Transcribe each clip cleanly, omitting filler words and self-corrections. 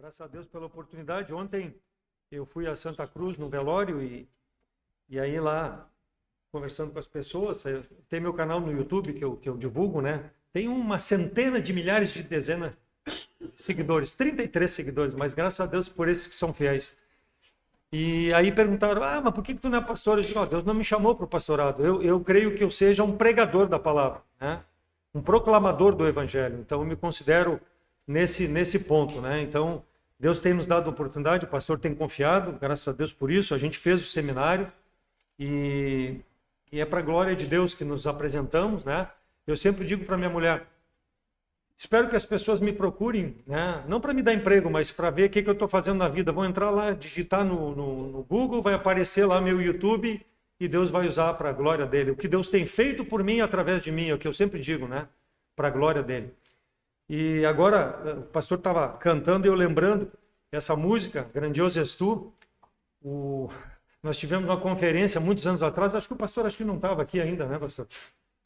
Graças a Deus pela oportunidade. Ontem eu fui a Santa Cruz no velório e aí lá, conversando com as pessoas, tem meu canal no YouTube que eu divulgo, né? Tem uma centena de milhares de dezenas de seguidores, 33 seguidores, mas graças a Deus por esses que são fiéis. E aí perguntaram, mas por que tu não é pastor? Eu digo, Deus não me chamou para o pastorado. Eu creio que eu seja um pregador da palavra, né? Um proclamador do evangelho. Então eu me considero nesse ponto, né? Então Deus tem nos dado a oportunidade, o pastor tem confiado, graças a Deus por isso. A gente fez o seminário e é para a glória de Deus que nos apresentamos, né? Eu sempre digo para minha mulher, espero que as pessoas me procurem, né? Não para me dar emprego, mas para ver o que eu estou fazendo na vida. Vão entrar lá, digitar no Google, vai aparecer lá meu YouTube e Deus vai usar para a glória dele. O que Deus tem feito por mim através de mim, é o que eu sempre digo, né? Para a glória dele. E agora, o pastor estava cantando e eu lembrando essa música, Grandioso És Tu. Nós tivemos uma conferência muitos anos atrás, acho que o pastor não estava aqui ainda, né, pastor?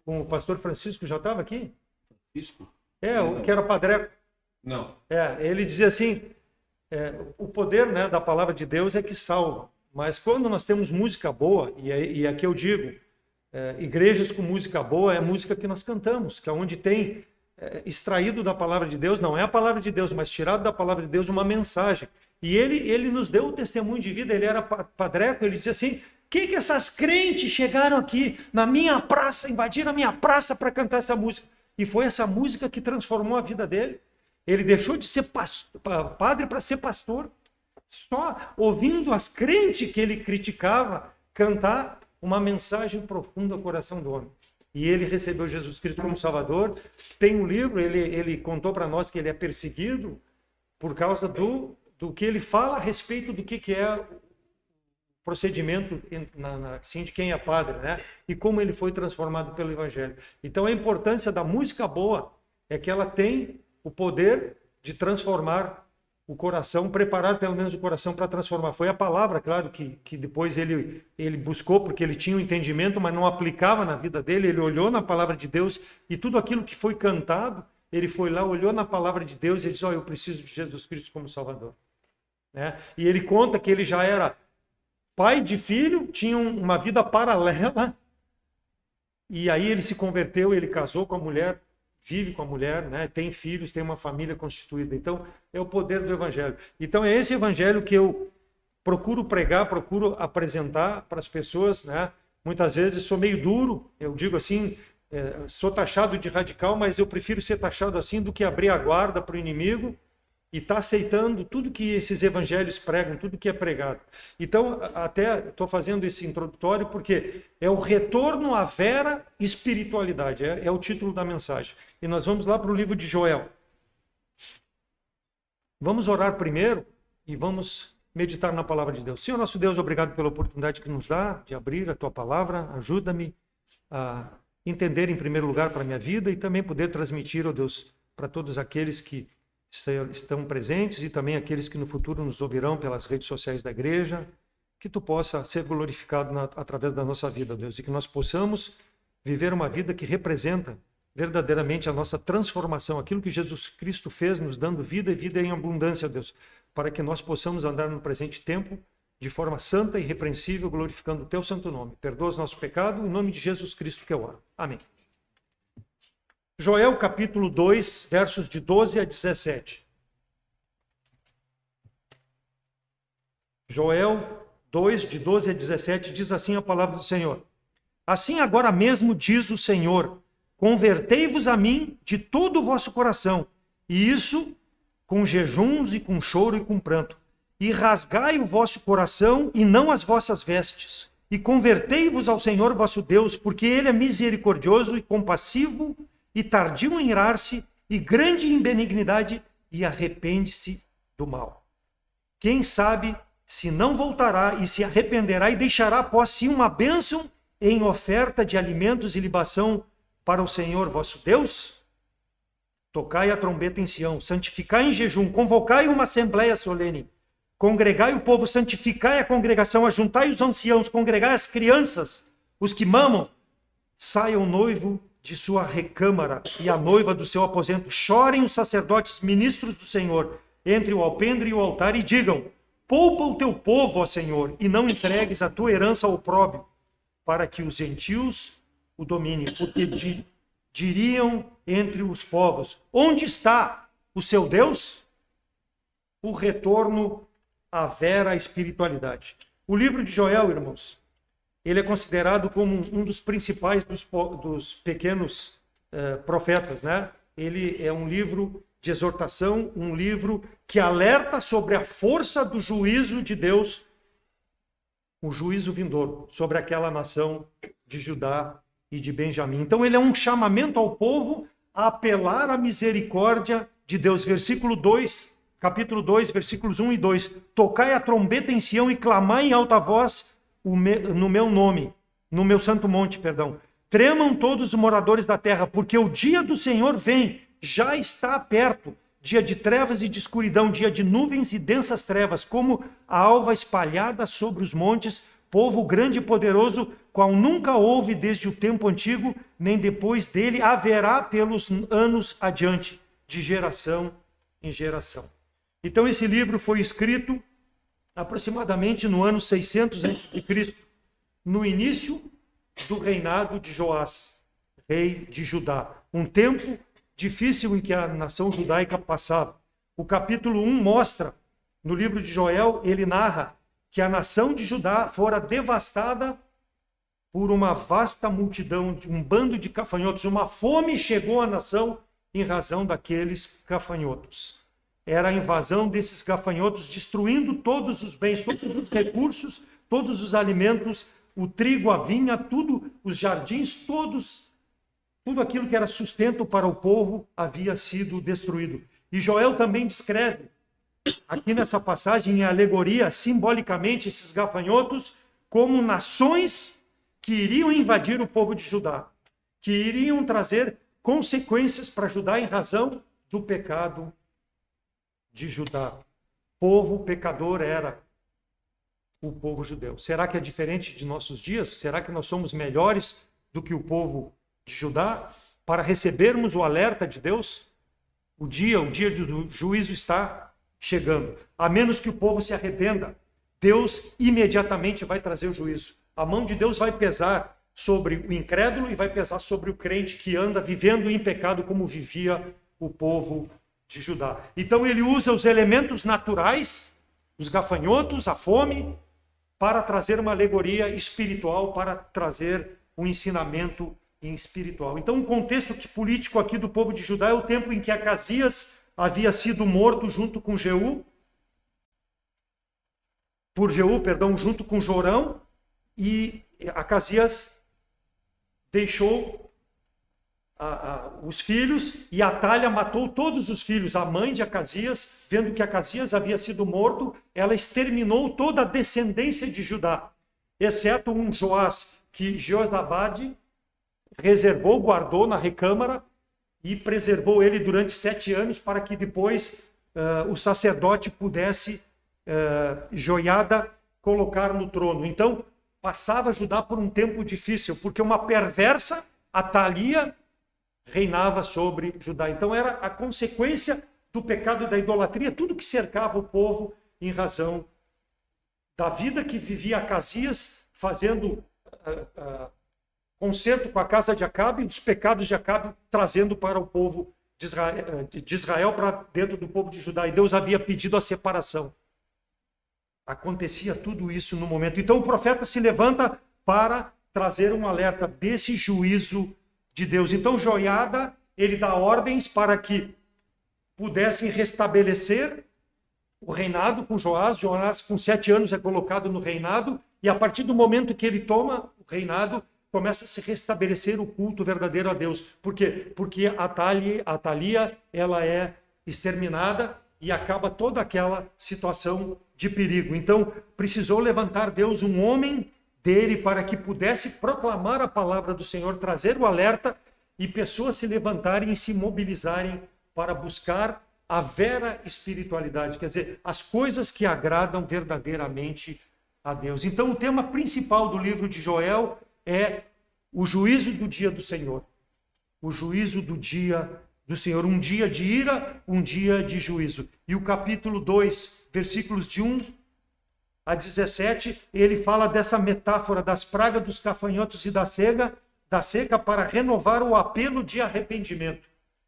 O pastor Francisco já estava aqui? Francisco? O que era padreco. Não. Ele dizia assim, o poder, né, da palavra de Deus é que salva. Mas quando nós temos música boa, e aqui eu digo, igrejas com música boa é música que nós cantamos, que é onde tem extraído da palavra de Deus, não é a palavra de Deus, mas tirado da palavra de Deus uma mensagem. E ele nos deu o testemunho de vida, ele era padreco, ele dizia assim, que essas crentes chegaram aqui na minha praça, invadiram a minha praça para cantar essa música? E foi essa música que transformou a vida dele. Ele deixou de ser padre para ser pastor, só ouvindo as crentes que ele criticava cantar uma mensagem profunda ao coração do homem. E ele recebeu Jesus Cristo como Salvador. Tem um livro, ele contou para nós que ele é perseguido por causa do que ele fala a respeito do que é o procedimento assim, de quem é padre, né? E como ele foi transformado pelo Evangelho. Então a importância da música boa é que ela tem o poder de transformar o coração, preparar pelo menos o coração para transformar. Foi a palavra, claro, que depois ele buscou, porque ele tinha o entendimento, mas não aplicava na vida dele. Ele olhou na palavra de Deus e tudo aquilo que foi cantado, ele foi lá, olhou na palavra de Deus e disse, eu preciso de Jesus Cristo como Salvador. Né? E ele conta que ele já era pai de filho, tinha uma vida paralela, e aí ele se converteu, ele casou com a mulher, vive com a mulher, né? Tem filhos, tem uma família constituída. Então, é o poder do Evangelho. Então, é esse Evangelho que eu procuro pregar, procuro apresentar para as pessoas, né? Muitas vezes sou meio duro, eu digo assim, sou taxado de radical, mas eu prefiro ser taxado assim do que abrir a guarda para o inimigo e estar aceitando tudo que esses evangelhos pregam, tudo que é pregado. Então, até estou fazendo esse introdutório porque é o retorno à vera espiritualidade, é o título da mensagem. E nós vamos lá para o livro de Joel. Vamos orar primeiro e vamos meditar na palavra de Deus. Senhor nosso Deus, obrigado pela oportunidade que nos dá de abrir a Tua palavra. Ajuda-me a entender em primeiro lugar para a minha vida e também poder transmitir, ó Deus, para todos aqueles que estão presentes e também aqueles que no futuro nos ouvirão pelas redes sociais da igreja, que Tu possa ser glorificado através da nossa vida, Deus, e que nós possamos viver uma vida que representa verdadeiramente a nossa transformação, aquilo que Jesus Cristo fez, nos dando vida e vida em abundância, Deus, para que nós possamos andar no presente tempo de forma santa e irrepreensível, glorificando o Teu santo nome. Perdoa os nossos pecados, em nome de Jesus Cristo que eu oro. Amém. Joel capítulo 2, versos de 12 a 17. Joel 2, de 12 a 17, diz assim a palavra do Senhor. Assim agora mesmo diz o Senhor, convertei-vos a mim de todo o vosso coração, e isso com jejuns e com choro e com pranto, e rasgai o vosso coração e não as vossas vestes, e convertei-vos ao Senhor vosso Deus, porque Ele é misericordioso e compassivo, e tardio em irar-se, e grande em benignidade, e arrepende-se do mal. Quem sabe se não voltará e se arrependerá e deixará após si uma bênção em oferta de alimentos e libação para o Senhor vosso Deus? Tocai a trombeta em Sião, santificai em jejum, convocai uma assembleia solene, congregai o povo, santificai a congregação, ajuntai os anciãos, congregai as crianças, os que mamam, saia o noivo de sua recâmara e a noiva do seu aposento, chorem os sacerdotes, ministros do Senhor, entre o alpendre e o altar e digam: poupa o teu povo, ó Senhor, e não entregues a tua herança ao opróbrio, para que os gentios o dominem, porque diriam entre os povos: onde está o seu Deus? O retorno à vera espiritualidade. O livro de Joel, irmãos, ele é considerado como um dos principais dos pequenos profetas, né? Ele é um livro de exortação, um livro que alerta sobre a força do juízo de Deus, o juízo vindouro, sobre aquela nação de Judá e de Benjamim. Então ele é um chamamento ao povo a apelar à misericórdia de Deus. Versículo 2, capítulo 2, versículos 1 e 2. Tocai a trombeta em Sião e clamai em alta voz no meu nome, no meu santo monte, perdão. Tremam todos os moradores da terra, porque o dia do Senhor vem, já está perto. Dia de trevas e de escuridão, dia de nuvens e densas trevas, como a alva espalhada sobre os montes, povo grande e poderoso, qual nunca houve desde o tempo antigo, nem depois dele haverá pelos anos adiante, de geração em geração. Então esse livro foi escrito aproximadamente no ano 600 a.C., no início do reinado de Joás, rei de Judá. Um tempo difícil em que a nação judaica passava. O capítulo 1 mostra, no livro de Joel, ele narra que a nação de Judá fora devastada por uma vasta multidão, um bando de gafanhotos. Uma fome chegou à nação em razão daqueles gafanhotos. Era a invasão desses gafanhotos, destruindo todos os bens, todos os recursos, todos os alimentos, o trigo, a vinha, tudo, os jardins, tudo aquilo que era sustento para o povo havia sido destruído. E Joel também descreve, aqui nessa passagem, em alegoria, simbolicamente, esses gafanhotos como nações que iriam invadir o povo de Judá, que iriam trazer consequências para Judá em razão do pecado de Judá. Povo pecador era o povo judeu. Será que é diferente de nossos dias? Será que nós somos melhores do que o povo de Judá para recebermos o alerta de Deus? O dia do juízo está chegando. A menos que o povo se arrependa, Deus imediatamente vai trazer o juízo. A mão de Deus vai pesar sobre o incrédulo e vai pesar sobre o crente que anda vivendo em pecado como vivia o povo de Judá. Então ele usa os elementos naturais, os gafanhotos, a fome, para trazer uma alegoria espiritual, para trazer um ensinamento espiritual. Então, um contexto político aqui do povo de Judá é o tempo em que Acasias havia sido morto junto com Jeú, junto com Jorão, e Acasias deixou os filhos, e Atália matou todos os filhos. A mãe de Acasias, vendo que Acasias havia sido morto, ela exterminou toda a descendência de Judá, exceto um Joás, que Josabade reservou, guardou na recâmara e preservou ele durante 7 anos para que depois o sacerdote pudesse, Joiada, colocar no trono. Então, passava Judá por um tempo difícil, porque uma perversa Atalia reinava sobre Judá. Então, era a consequência do pecado e da idolatria, tudo que cercava o povo em razão da vida que vivia Acasias, fazendo concerto com a casa de Acabe, dos pecados de Acabe, trazendo para o povo de Israel para dentro do povo de Judá. E Deus havia pedido a separação. Acontecia tudo isso no momento. Então o profeta se levanta para trazer um alerta desse juízo de Deus. Então Joiada, ele dá ordens para que pudessem restabelecer o reinado com Joás. Joás, com 7 anos, é colocado no reinado, e a partir do momento que ele toma o reinado, começa a se restabelecer o culto verdadeiro a Deus. Por quê? Porque a Atalia, ela é exterminada e acaba toda aquela situação de perigo. Então, precisou levantar Deus um homem dele para que pudesse proclamar a palavra do Senhor, trazer o alerta e pessoas se levantarem e se mobilizarem para buscar a vera espiritualidade, quer dizer, as coisas que agradam verdadeiramente a Deus. Então, o tema principal do livro de Joel é o juízo do dia do Senhor. O juízo do dia do Senhor, um dia de ira, um dia de juízo. E o capítulo 2, versículos de 1 a 17, ele fala dessa metáfora das pragas, dos gafanhotos e da seca para renovar o apelo de arrependimento.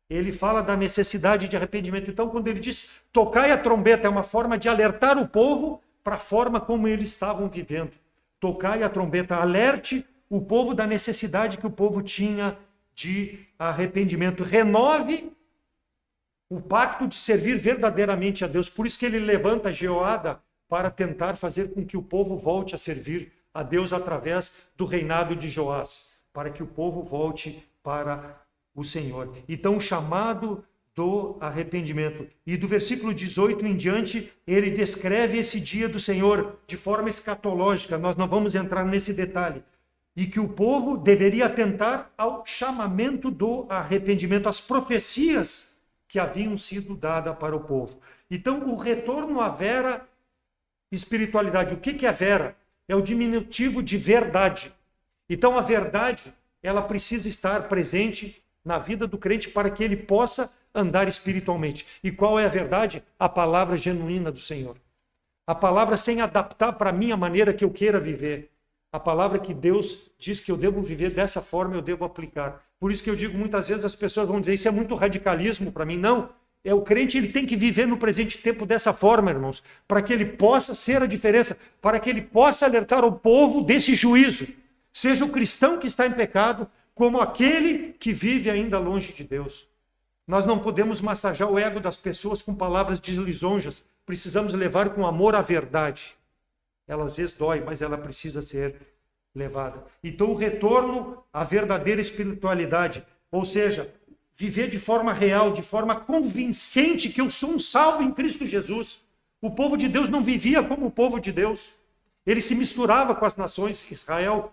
Ele fala da necessidade de arrependimento. Então, quando ele diz tocai a trombeta, é uma forma de alertar o povo para a forma como eles estavam vivendo. Tocai a trombeta, alerte o povo da necessidade que o povo tinha de arrependimento. Renove o pacto de servir verdadeiramente a Deus. Por isso que ele levanta Jeoada para tentar fazer com que o povo volte a servir a Deus através do reinado de Joás, para que o povo volte para o Senhor. Então, o chamado do arrependimento. E do versículo 18 em diante, ele descreve esse dia do Senhor de forma escatológica. Nós não vamos entrar nesse detalhe. E que o povo deveria atentar ao chamamento do arrependimento, às profecias que haviam sido dadas para o povo. Então, o retorno à vera espiritualidade. O que é vera? É o diminutivo de verdade. Então, a verdade, ela precisa estar presente na vida do crente para que ele possa andar espiritualmente. E qual é a verdade? A palavra genuína do Senhor. A palavra sem adaptar para a minha maneira que eu queira viver. A palavra que Deus diz que eu devo viver dessa forma, eu devo aplicar. Por isso que eu digo, muitas vezes as pessoas vão dizer, isso é muito radicalismo para mim. Não, o crente ele tem que viver no presente tempo dessa forma, irmãos, para que ele possa ser a diferença, para que ele possa alertar o povo desse juízo. Seja o cristão que está em pecado, como aquele que vive ainda longe de Deus. Nós não podemos massajar o ego das pessoas com palavras de lisonjas. Precisamos levar com amor a verdade. Ela às vezes dói, mas ela precisa ser levada. Então, o retorno à verdadeira espiritualidade, ou seja, viver de forma real, de forma convincente que eu sou um salvo em Cristo Jesus. O povo de Deus não vivia como o povo de Deus. Ele se misturava com as nações. Israel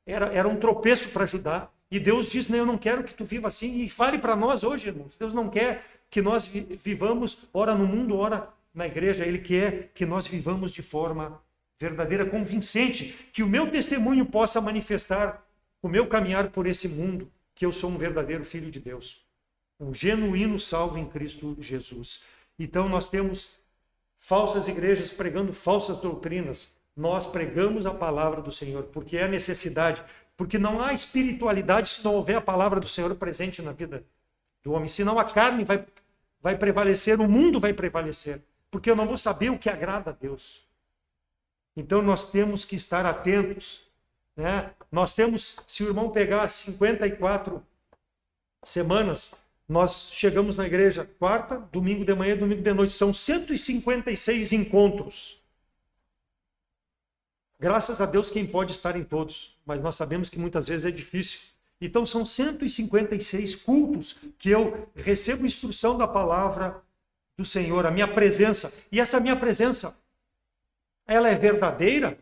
era um tropeço para Judá. E Deus diz, eu não quero que tu viva assim. E fale para nós hoje, irmãos. Deus não quer que nós vivamos, ora no mundo, ora na igreja. Ele quer que nós vivamos de forma verdadeira, convincente, que o meu testemunho possa manifestar o meu caminhar por esse mundo, que eu sou um verdadeiro filho de Deus, um genuíno salvo em Cristo Jesus. Então nós temos falsas igrejas pregando falsas doutrinas. Nós pregamos a palavra do Senhor, porque é necessidade, porque não há espiritualidade se não houver a palavra do Senhor presente na vida do homem. Senão a carne vai prevalecer, o mundo vai prevalecer, porque eu não vou saber o que agrada a Deus. Então nós temos que estar atentos, né? Nós temos, se o irmão pegar 54 semanas, nós chegamos na igreja quarta, domingo de manhã, domingo de noite, são 156 encontros. Graças a Deus quem pode estar em todos, mas nós sabemos que muitas vezes é difícil. Então são 156 cultos que eu recebo instrução da palavra do Senhor, a minha presença. E essa minha presença, ela é verdadeira?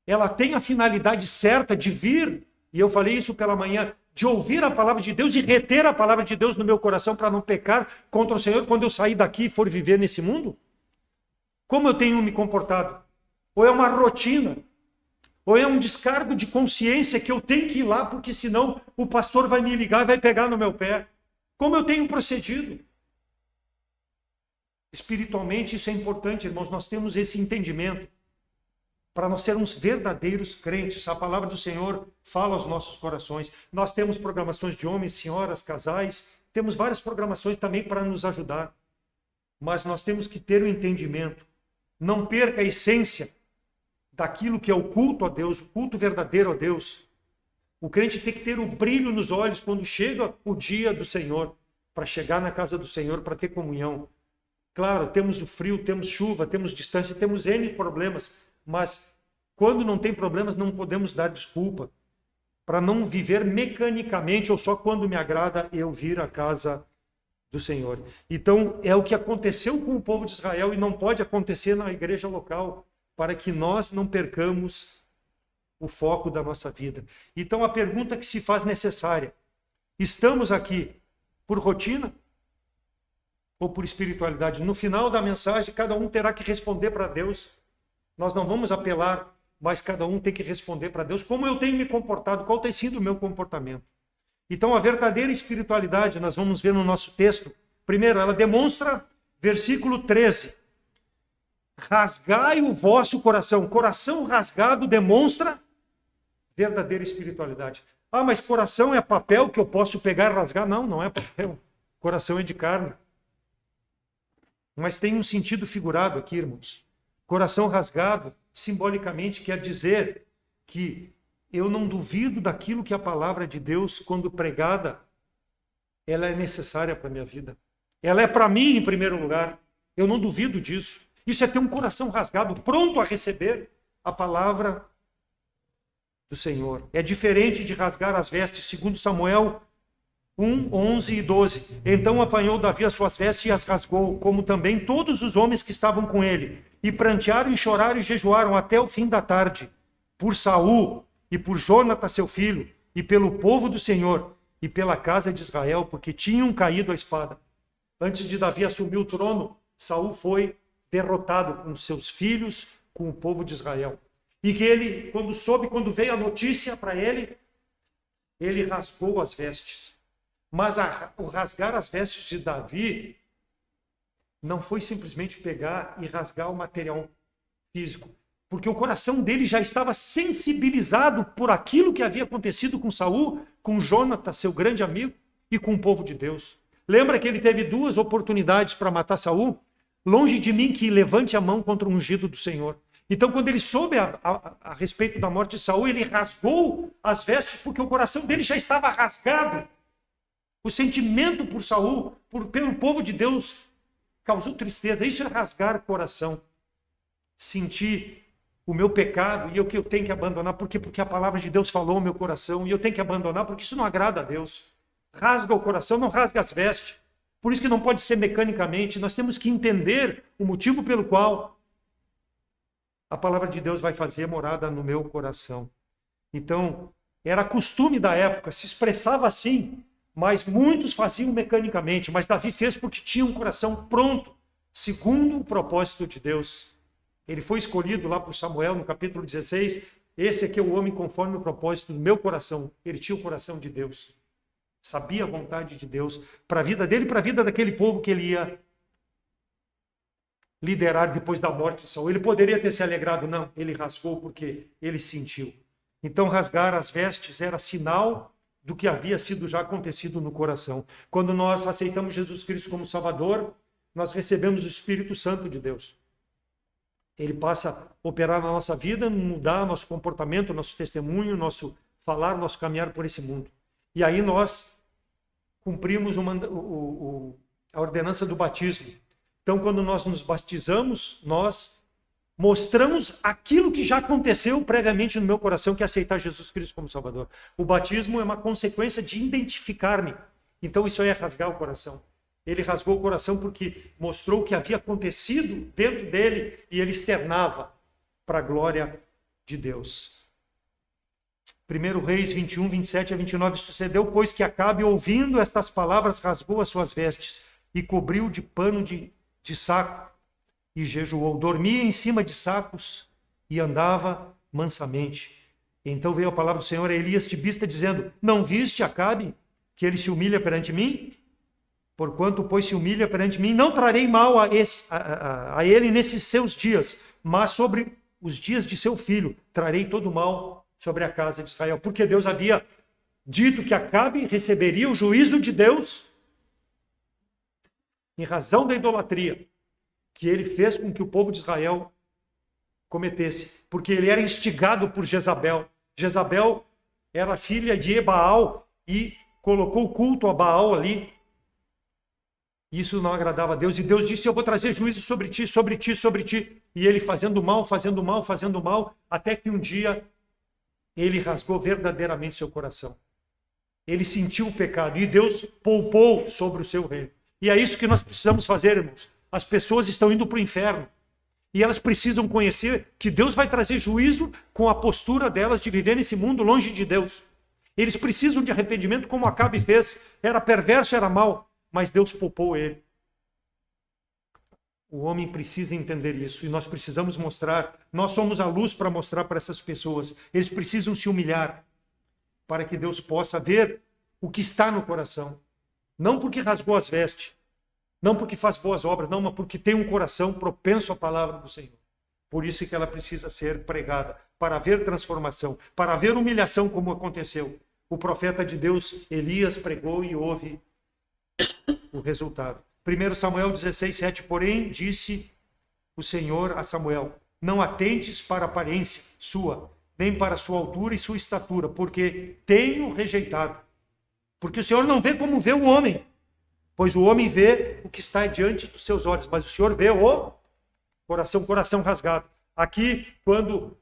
Ela tem a finalidade certa de vir, e eu falei isso pela manhã, de ouvir a palavra de Deus e reter a palavra de Deus no meu coração para não pecar contra o Senhor quando eu sair daqui e for viver nesse mundo? Como eu tenho me comportado? Ou é uma rotina? Ou é um descargo de consciência que eu tenho que ir lá porque senão o pastor vai me ligar e vai pegar no meu pé? Como eu tenho procedido? Espiritualmente isso é importante, irmãos, nós temos esse entendimento para nós sermos verdadeiros crentes. A palavra do Senhor fala aos nossos corações. Nós temos programações de homens, senhoras, casais, temos várias programações também para nos ajudar, mas nós temos que ter o entendimento. Não perca a essência daquilo que é o culto a Deus, o culto verdadeiro a Deus. O crente tem que ter o brilho nos olhos quando chega o dia do Senhor, para chegar na casa do Senhor, para ter comunhão. Claro, temos o frio, temos chuva, temos distância, temos N problemas, mas quando não tem problemas não podemos dar desculpa para não viver mecanicamente ou só quando me agrada eu vir à casa do Senhor. Então é o que aconteceu com o povo de Israel e não pode acontecer na igreja local, para que nós não percamos o foco da nossa vida. Então a pergunta que se faz necessária: estamos aqui por rotina ou por espiritualidade? No final da mensagem, cada um terá que responder para Deus. Nós não vamos apelar, mas cada um tem que responder para Deus como eu tenho me comportado, qual tem sido o meu comportamento. Então, a verdadeira espiritualidade, nós vamos ver no nosso texto, primeiro, ela demonstra, versículo 13, rasgai o vosso coração. Coração rasgado demonstra verdadeira espiritualidade. Ah, mas coração é papel que eu posso pegar e rasgar? Não, não é papel. Coração é de carne. Mas tem um sentido figurado aqui, irmãos. Coração rasgado, simbolicamente, quer dizer que eu não duvido daquilo que a palavra de Deus, quando pregada, ela é necessária para a minha vida. Ela é para mim, em primeiro lugar. Eu não duvido disso. Isso é ter um coração rasgado, pronto a receber a palavra do Senhor. É diferente de rasgar as vestes, segundo Samuel 1, 11 e 12. Então apanhou Davi as suas vestes e as rasgou, como também todos os homens que estavam com ele. E prantearam e choraram e jejuaram até o fim da tarde, por Saul e por Jonatas seu filho, e pelo povo do Senhor, e pela casa de Israel, porque tinham caído a espada. Antes de Davi assumir o trono, Saul foi derrotado com seus filhos, com o povo de Israel. E que ele, quando veio a notícia para ele, ele rasgou as vestes. Mas o rasgar as vestes de Davi não foi simplesmente pegar e rasgar o material físico, porque o coração dele já estava sensibilizado por aquilo que havia acontecido com Saul, com Jonatas, seu grande amigo, e com o povo de Deus. Lembra que ele teve 2 oportunidades para matar Saul? Longe de mim que levante a mão contra o ungido do Senhor. Então, quando ele soube a respeito da morte de Saul, ele rasgou as vestes, porque o coração dele já estava rasgado. O sentimento por Saul, pelo povo de Deus, causou tristeza. Isso é rasgar o coração. Sentir o meu pecado e o que eu tenho que abandonar. Por quê? Porque a palavra de Deus falou no meu coração e eu tenho que abandonar, porque isso não agrada a Deus. Rasga o coração, não rasga as vestes. Por isso que não pode ser mecanicamente. Nós temos que entender o motivo pelo qual a palavra de Deus vai fazer morada no meu coração. Então, era costume da época, se expressava assim, mas muitos faziam mecanicamente. Mas Davi fez porque tinha um coração pronto, segundo o propósito de Deus. Ele foi escolhido lá por Samuel, no capítulo 16. Esse aqui é o homem conforme o propósito do meu coração. Ele tinha o coração de Deus. Sabia a vontade de Deus para a vida dele e para a vida daquele povo que ele ia liderar depois da morte de Saul. Ele poderia ter se alegrado, não. Ele rasgou porque ele sentiu. Então, rasgar as vestes era sinal do que havia sido já acontecido no coração. Quando nós aceitamos Jesus Cristo como Salvador, nós recebemos o Espírito Santo de Deus. Ele passa a operar na nossa vida, mudar nosso comportamento, nosso testemunho, nosso falar, nosso caminhar por esse mundo. E aí nós cumprimos a ordenança do batismo. Então, quando nós nos batizamos, nós mostramos aquilo que já aconteceu previamente no meu coração, que é aceitar Jesus Cristo como Salvador. O batismo é uma consequência de identificar-me. Então, isso aí é rasgar o coração. Ele rasgou o coração porque mostrou o que havia acontecido dentro dele e ele externava para a glória de Deus. 1 Reis 21, 27 a 29, sucedeu, pois que Acabe, ouvindo estas palavras, rasgou as suas vestes e cobriu de pano de saco e jejuou. Dormia em cima de sacos e andava mansamente. Então veio a palavra do Senhor a Elias tibista, dizendo: não viste, Acabe, que ele se humilha perante mim? Porquanto, pois, se humilha perante mim, não trarei mal a ele nesses seus dias, mas sobre os dias de seu filho trarei todo o mal sobre a casa de Israel. Porque Deus havia dito que Acabe receberia o juízo de Deus em razão da idolatria que ele fez com que o povo de Israel cometesse. Porque ele era instigado por Jezabel. Jezabel era filha de Ebaal e colocou o culto a Baal ali. Isso não agradava a Deus. E Deus disse: eu vou trazer juízo sobre ti, sobre ti, sobre ti. E ele fazendo mal, fazendo mal, fazendo mal, até que um dia ele rasgou verdadeiramente seu coração. Ele sentiu o pecado e Deus poupou sobre o seu reino. E é isso que nós precisamos fazer, irmãos. As pessoas estão indo para o inferno. E elas precisam conhecer que Deus vai trazer juízo com a postura delas de viver nesse mundo longe de Deus. Eles precisam de arrependimento como Acabe fez. Era perverso, era mau, mas Deus poupou ele. O homem precisa entender isso e nós precisamos mostrar. Nós somos a luz para mostrar para essas pessoas. Eles precisam se humilhar para que Deus possa ver o que está no coração. Não porque rasgou as vestes, não porque faz boas obras, não, mas porque tem um coração propenso à palavra do Senhor. Por isso que ela precisa ser pregada, para haver transformação, para haver humilhação como aconteceu. O profeta de Deus, Elias, pregou e houve o resultado. 1 Samuel 16:7, porém, disse o Senhor a Samuel, não atentes para a aparência sua, nem para a sua altura e sua estatura, porque tenho rejeitado. Porque o Senhor não vê como vê o homem, pois o homem vê o que está diante dos seus olhos, mas o Senhor vê o coração rasgado. Aqui, quando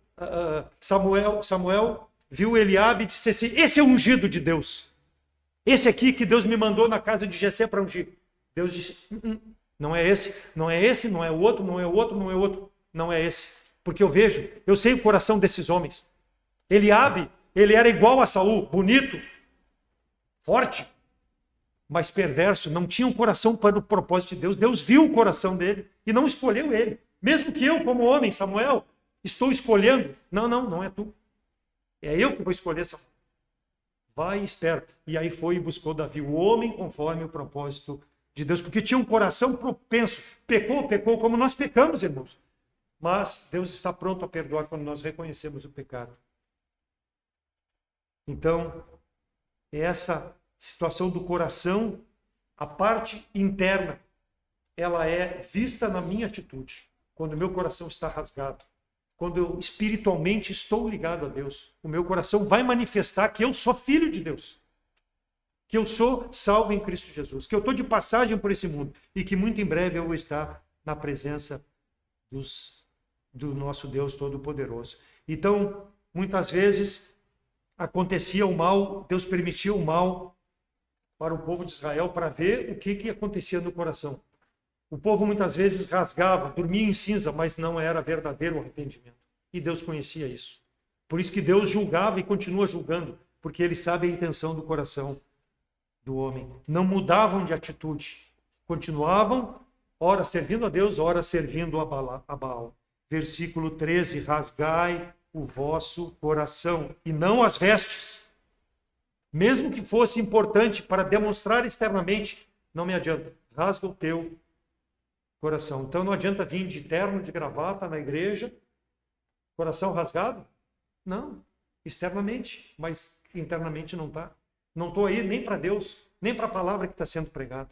Samuel viu Eliabe, disse assim, esse é o ungido de Deus. Esse aqui que Deus me mandou na casa de Jessé para ungir. Deus disse, não é esse, não é esse, não é o outro, não é o outro, não é o outro, não é esse. Porque eu sei o coração desses homens. Eliabe, ele era igual a Saul, bonito, forte, mas perverso, não tinha um coração para o propósito de Deus. Deus viu o coração dele e não escolheu ele. Mesmo que eu, como homem, Samuel, estou escolhendo. Não é tu. É eu que vou escolher Samuel. Vai e espera. E aí foi e buscou Davi, o homem conforme o propósito de Deus, porque tinha um coração propenso. Pecou como nós pecamos, irmãos. Mas Deus está pronto a perdoar quando nós reconhecemos o pecado. Então, essa situação do coração, a parte interna, ela é vista na minha atitude. Quando o meu coração está rasgado, quando eu espiritualmente estou ligado a Deus, o meu coração vai manifestar que eu sou filho de Deus, que eu sou salvo em Cristo Jesus, que eu estou de passagem por esse mundo e que muito em breve eu vou estar na presença do nosso Deus Todo-Poderoso. Então, muitas vezes acontecia o mal, Deus permitia o mal para o povo de Israel para ver o que acontecia no coração. O povo muitas vezes rasgava, dormia em cinza, mas não era verdadeiro arrependimento. E Deus conhecia isso. Por isso que Deus julgava e continua julgando, porque Ele sabe a intenção do coração do homem. Não mudavam de atitude. Continuavam, ora servindo a Deus, ora servindo a Baal. Versículo 13, rasgai o vosso coração e não as vestes. Mesmo que fosse importante para demonstrar externamente, não me adianta. Rasga o teu coração. Então não adianta vir de terno, de gravata na igreja, coração rasgado? Não, externamente, mas internamente não está. Não estou aí nem para Deus, nem para a palavra que está sendo pregada.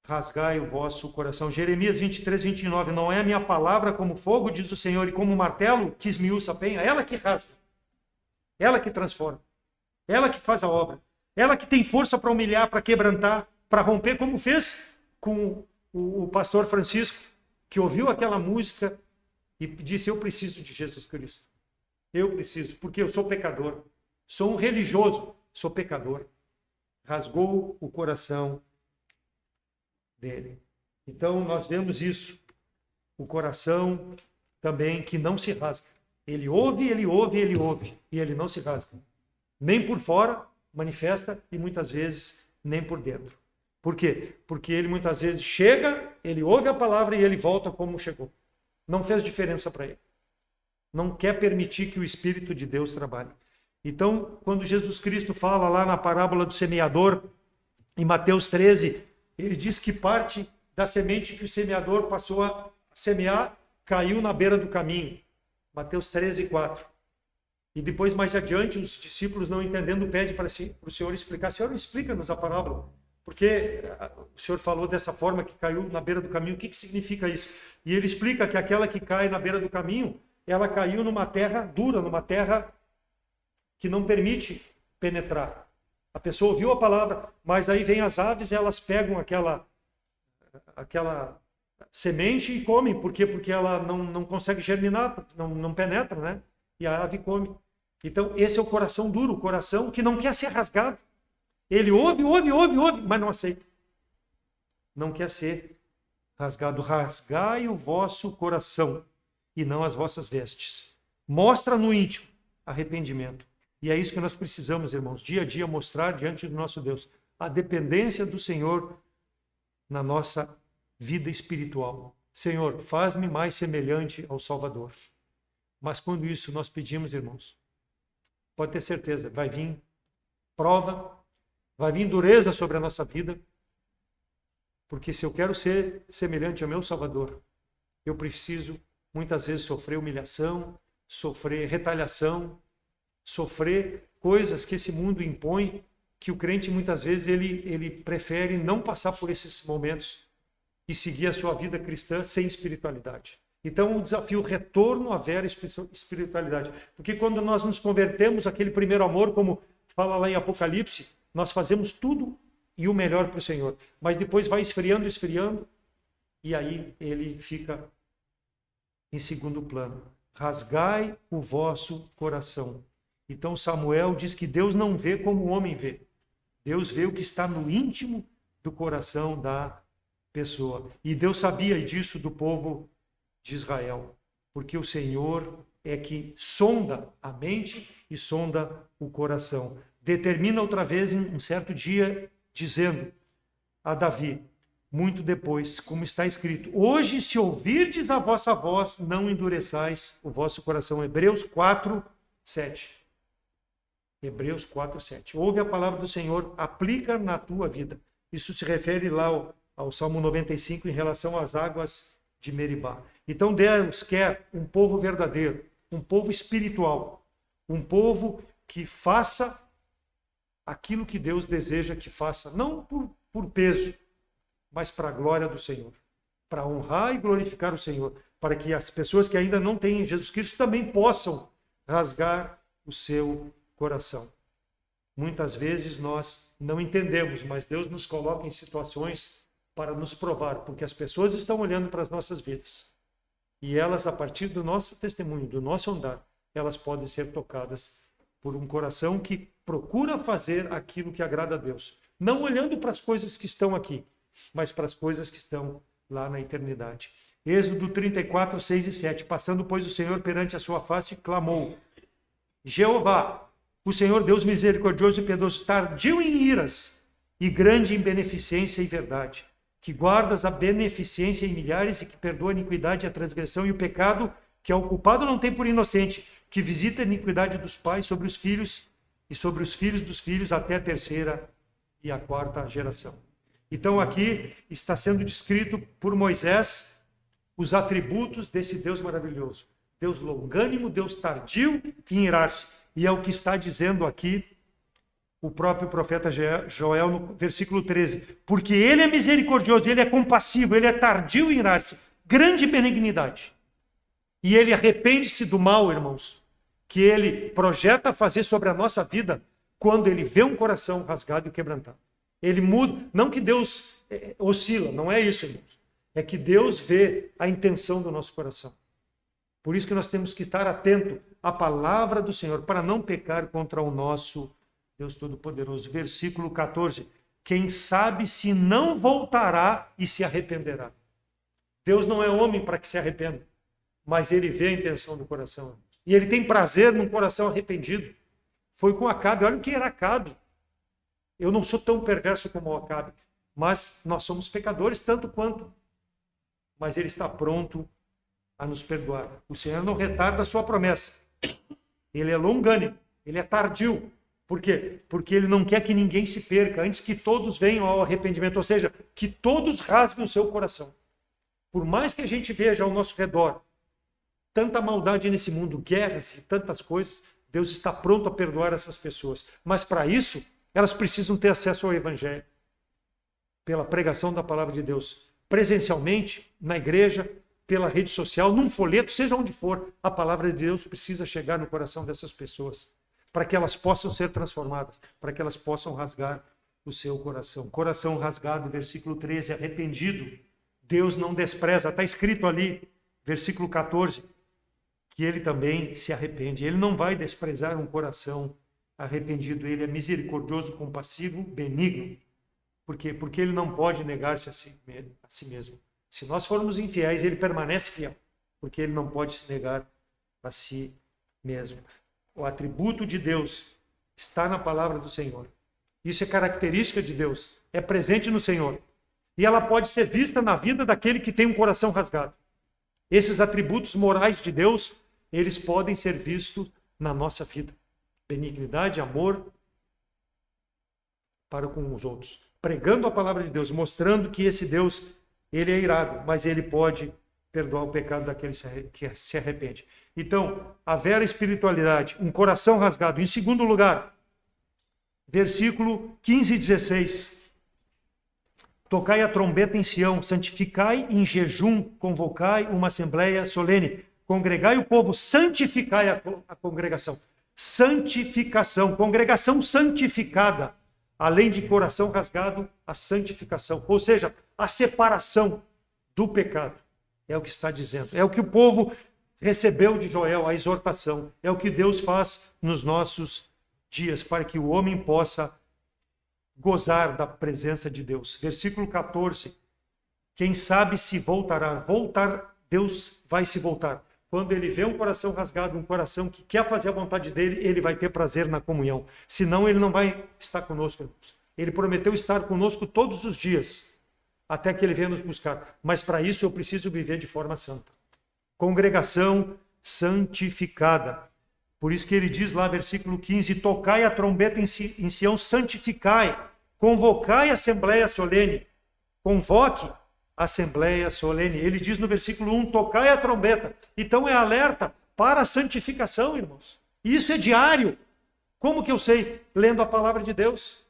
Rasgai o vosso coração. Jeremias 23:29, não é a minha palavra como fogo, diz o Senhor, e como martelo que esmiuça a penha, ela que rasga, ela que transforma, ela que faz a obra, ela que tem força para humilhar, para quebrantar, para romper, como fez com o pastor Francisco, que ouviu aquela música e disse, eu preciso de Jesus Cristo. Eu preciso, porque eu sou pecador. Sou um religioso, sou pecador. Rasgou o coração dele. Então, nós vemos isso. O coração também que não se rasga. Ele ouve, e ele não se rasga. Nem por fora, manifesta, e muitas vezes nem por dentro. Por quê? Porque ele muitas vezes chega, ele ouve a palavra e ele volta como chegou. Não fez diferença para ele. Não quer permitir que o Espírito de Deus trabalhe. Então, quando Jesus Cristo fala lá na parábola do semeador, em Mateus 13, ele diz que parte da semente que o semeador passou a semear caiu na beira do caminho. Mateus 13:4. E depois, mais adiante, os discípulos, não entendendo, pedem para o Senhor explicar. Senhor, explica-nos a parábola. Porque o Senhor falou dessa forma que caiu na beira do caminho. O que significa isso? E ele explica que aquela que cai na beira do caminho, ela caiu numa terra dura, numa terra que não permite penetrar. A pessoa ouviu a palavra, mas aí vem as aves, elas pegam aquela semente e comem. Por quê? Porque ela não consegue germinar, não penetra, né? E a ave come. Então, esse é o coração duro, o coração que não quer ser rasgado. Ele ouve, mas não aceita. Não quer ser rasgado. Rasgai o vosso coração e não as vossas vestes. Mostra no íntimo arrependimento. E é isso que nós precisamos, irmãos, dia a dia mostrar diante do nosso Deus. A dependência do Senhor na nossa vida espiritual. Senhor, faz-me mais semelhante ao Salvador. Mas quando isso nós pedimos, irmãos, pode ter certeza, vai vir prova, vai vir dureza sobre a nossa vida, porque se eu quero ser semelhante ao meu Salvador, eu preciso muitas vezes sofrer humilhação, sofrer retaliação, sofrer coisas que esse mundo impõe, que o crente muitas vezes ele prefere não passar por esses momentos e seguir a sua vida cristã sem espiritualidade. Então, o desafio, retorno à vera espiritualidade. Porque quando nós nos convertemos àquele primeiro amor, como fala lá em Apocalipse, nós fazemos tudo e o melhor para o Senhor. Mas depois vai esfriando, esfriando, e aí ele fica em segundo plano. Rasgai o vosso coração. Então, Samuel diz que Deus não vê como o homem vê. Deus vê o que está no íntimo do coração da pessoa. E Deus sabia disso do povo de Israel, porque o Senhor é que sonda a mente e sonda o coração. Determina outra vez em um certo dia, dizendo a Davi, muito depois, como está escrito, hoje se ouvirdes a vossa voz, não endureçais o vosso coração. Hebreus 4, 7. Hebreus 4, 7. Ouve a palavra do Senhor, aplica na tua vida. Isso se refere lá ao Salmo 95 em relação às águas de Meribá. Então Deus quer um povo verdadeiro, um povo espiritual, um povo que faça aquilo que Deus deseja que faça, não por peso, mas para a glória do Senhor, para honrar e glorificar o Senhor, para que as pessoas que ainda não têm Jesus Cristo também possam rasgar o seu coração. Muitas vezes nós não entendemos, mas Deus nos coloca em situações para nos provar, porque as pessoas estão olhando para as nossas vidas. E elas, a partir do nosso testemunho, do nosso andar, elas podem ser tocadas por um coração que procura fazer aquilo que agrada a Deus. Não olhando para as coisas que estão aqui, mas para as coisas que estão lá na eternidade. Êxodo 34, 6 e 7. Passando, pois, o Senhor perante a sua face, clamou: Jeová, o Senhor Deus misericordioso e piedoso, tardio em iras e grande em beneficência e verdade, que guardas a beneficência em milhares e que perdoa a iniquidade, a transgressão e o pecado, que ao culpado não tem por inocente, que visita a iniquidade dos pais sobre os filhos e sobre os filhos dos filhos até a terceira e a quarta geração. Então aqui está sendo descrito por Moisés os atributos desse Deus maravilhoso. Deus longânimo, Deus tardio em irar-se. E é o que está dizendo aqui o próprio profeta Joel no versículo 13. Porque ele é misericordioso, ele é compassivo, ele é tardio em irar-se. Grande benignidade. E ele arrepende-se do mal, irmãos, que ele projeta fazer sobre a nossa vida quando ele vê um coração rasgado e quebrantado. Ele muda, não que Deus oscila, não é isso, irmãos. É que Deus vê a intenção do nosso coração. Por isso que nós temos que estar atento à palavra do Senhor, para não pecar contra o nosso Deus Todo-Poderoso. Versículo 14. Quem sabe se não voltará e se arrependerá. Deus não é homem para que se arrependa, mas ele vê a intenção do coração. E ele tem prazer num coração arrependido. Foi com Acabe. Olha o que era Acabe. Eu não sou tão perverso como o Acabe, mas nós somos pecadores tanto quanto. Mas ele está pronto a nos perdoar. O Senhor não retarda a sua promessa. Ele é longânimo, ele é tardio. Por quê? Porque ele não quer que ninguém se perca, antes que todos venham ao arrependimento, ou seja, que todos rasguem o seu coração. Por mais que a gente veja ao nosso redor tanta maldade nesse mundo, guerras e tantas coisas, Deus está pronto a perdoar essas pessoas. Mas para isso, elas precisam ter acesso ao Evangelho, pela pregação da palavra de Deus, presencialmente, na igreja, pela rede social, num folheto, seja onde for, a palavra de Deus precisa chegar no coração dessas pessoas, para que elas possam ser transformadas, para que elas possam rasgar o seu coração. Coração rasgado, versículo 13, arrependido, Deus não despreza. Está escrito ali, versículo 14, que ele também se arrepende. Ele não vai desprezar um coração arrependido. Ele é misericordioso, compassivo, benigno. Por quê? Porque ele não pode negar-se a si mesmo. Se nós formos infiéis, ele permanece fiel, porque ele não pode se negar a si mesmo. O atributo de Deus está na palavra do Senhor. Isso é característica de Deus, é presente no Senhor. E ela pode ser vista na vida daquele que tem um coração rasgado. Esses atributos morais de Deus, eles podem ser vistos na nossa vida. Benignidade, amor, para com os outros, pregando a palavra de Deus, mostrando que esse Deus, ele é irado, mas ele pode perdoar o pecado daquele que se arrepende. Então, a vera espiritualidade, um coração rasgado. Em segundo lugar, versículo 15 e 16. Tocai a trombeta em Sião, santificai em jejum, convocai uma assembleia solene, congregai o povo, santificai a congregação. Santificação, congregação santificada, além de coração rasgado, a santificação, ou seja, a separação do pecado. É o que está dizendo. É o que o povo recebeu de Joel, a exortação. É o que Deus faz nos nossos dias, para que o homem possa gozar da presença de Deus. Versículo 14. Quem sabe se voltará. Voltar, Deus vai se voltar. Quando ele vê um coração rasgado, um coração que quer fazer a vontade dele, ele vai ter prazer na comunhão. Senão ele não vai estar conosco, irmãos. Ele prometeu estar conosco todos os dias, até que ele venha nos buscar. Mas para isso eu preciso viver de forma santa. Congregação santificada. Por isso que ele diz lá, versículo 15, tocai a trombeta em Sião, santificai, convocai a assembleia solene. Convoque a assembleia solene. Ele diz no versículo 1, tocai a trombeta. Então é alerta para a santificação, irmãos. Isso é diário. Como que eu sei? Lendo a palavra de Deus.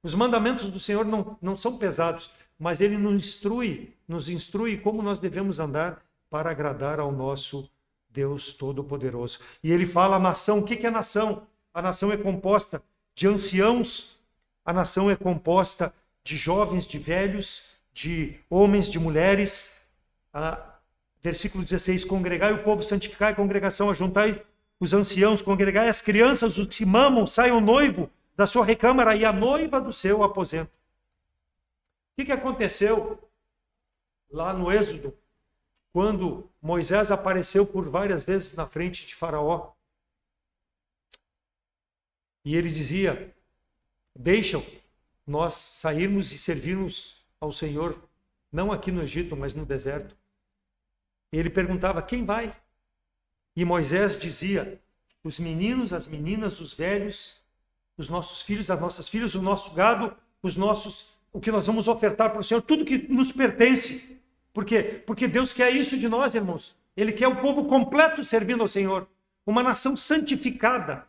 Os mandamentos do Senhor não são pesados, mas ele nos instrui como nós devemos andar para agradar ao nosso Deus Todo-Poderoso. E ele fala a nação. O que é nação? A nação é composta de anciãos, a nação é composta de jovens, de velhos, de homens, de mulheres. Versículo 16, congregai o povo, santificai a congregação, ajuntai os anciãos, congregai as crianças, os que se mamam, saiam o noivo da sua recâmara e a noiva do seu aposento. O que aconteceu lá no Êxodo, quando Moisés apareceu por várias vezes na frente de Faraó? E ele dizia, deixam nós sairmos e servirmos ao Senhor, não aqui no Egito, mas no deserto. E ele perguntava, quem vai? E Moisés dizia, os meninos, as meninas, os velhos, os nossos filhos, as nossas filhas, o nosso gado, o que nós vamos ofertar para o Senhor, tudo que nos pertence. Por quê? Porque Deus quer isso de nós, irmãos. Ele quer o povo completo servindo ao Senhor. Uma nação santificada.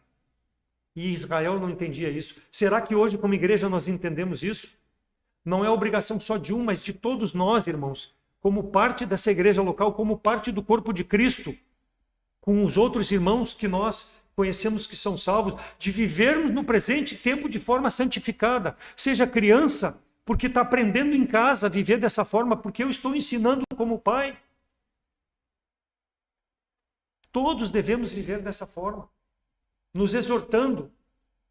E Israel não entendia isso. Será que hoje, como igreja, nós entendemos isso? Não é obrigação só de um, mas de todos nós, irmãos, como parte dessa igreja local, como parte do corpo de Cristo, com os outros irmãos que nós conhecemos que são salvos, de vivermos no presente tempo de forma santificada. Seja criança, porque está aprendendo em casa a viver dessa forma, porque eu estou ensinando como pai. Todos devemos viver dessa forma, nos exortando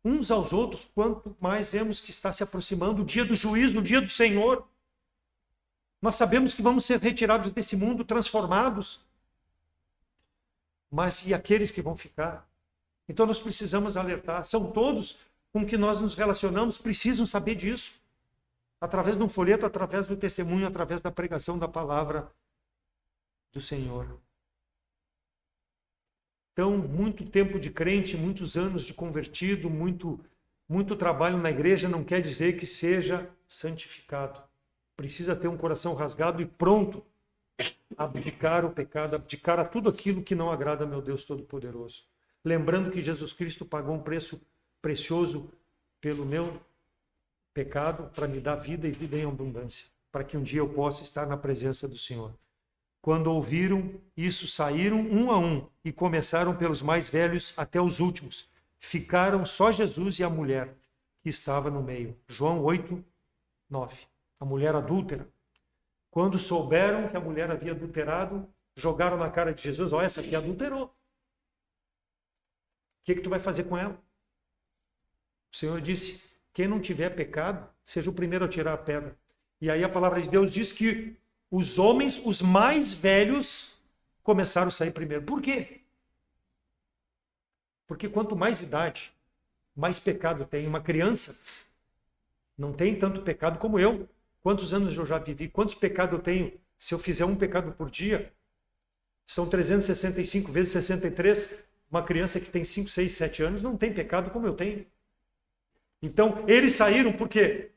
uns aos outros, quanto mais vemos que está se aproximando o dia do juízo, o dia do Senhor. Nós sabemos que vamos ser retirados desse mundo, transformados. Mas e aqueles que vão ficar? Então nós precisamos alertar. São todos com que nós nos relacionamos, precisam saber disso. Através de um folheto, através do testemunho, através da pregação da palavra do Senhor. Então, muito tempo de crente, muitos anos de convertido, muito trabalho na igreja não quer dizer que seja santificado. Precisa ter um coração rasgado e pronto a abdicar o pecado, abdicar a tudo aquilo que não agrada a meu Deus Todo-Poderoso. Lembrando que Jesus Cristo pagou um preço precioso pelo meu pecado para me dar vida e vida em abundância, para que um dia eu possa estar na presença do Senhor. Quando ouviram isso, saíram um a um e começaram pelos mais velhos até os últimos. Ficaram só Jesus e a mulher que estava no meio. João 8, 9. A mulher adúltera. Quando souberam que a mulher havia adulterado, jogaram na cara de Jesus, ó, essa aqui adulterou. O que tu vai fazer com ela? O Senhor disse, quem não tiver pecado, seja o primeiro a tirar a pedra. E aí a palavra de Deus diz que os homens, os mais velhos, começaram a sair primeiro. Por quê? Porque quanto mais idade, mais pecado tem. Uma criança não tem tanto pecado como eu. Quantos anos eu já vivi? Quantos pecados eu tenho? Se eu fizer um pecado por dia, são 365 vezes 63. Uma criança que tem 5, 6, 7 anos não tem pecado como eu tenho. Então, eles saíram por quê?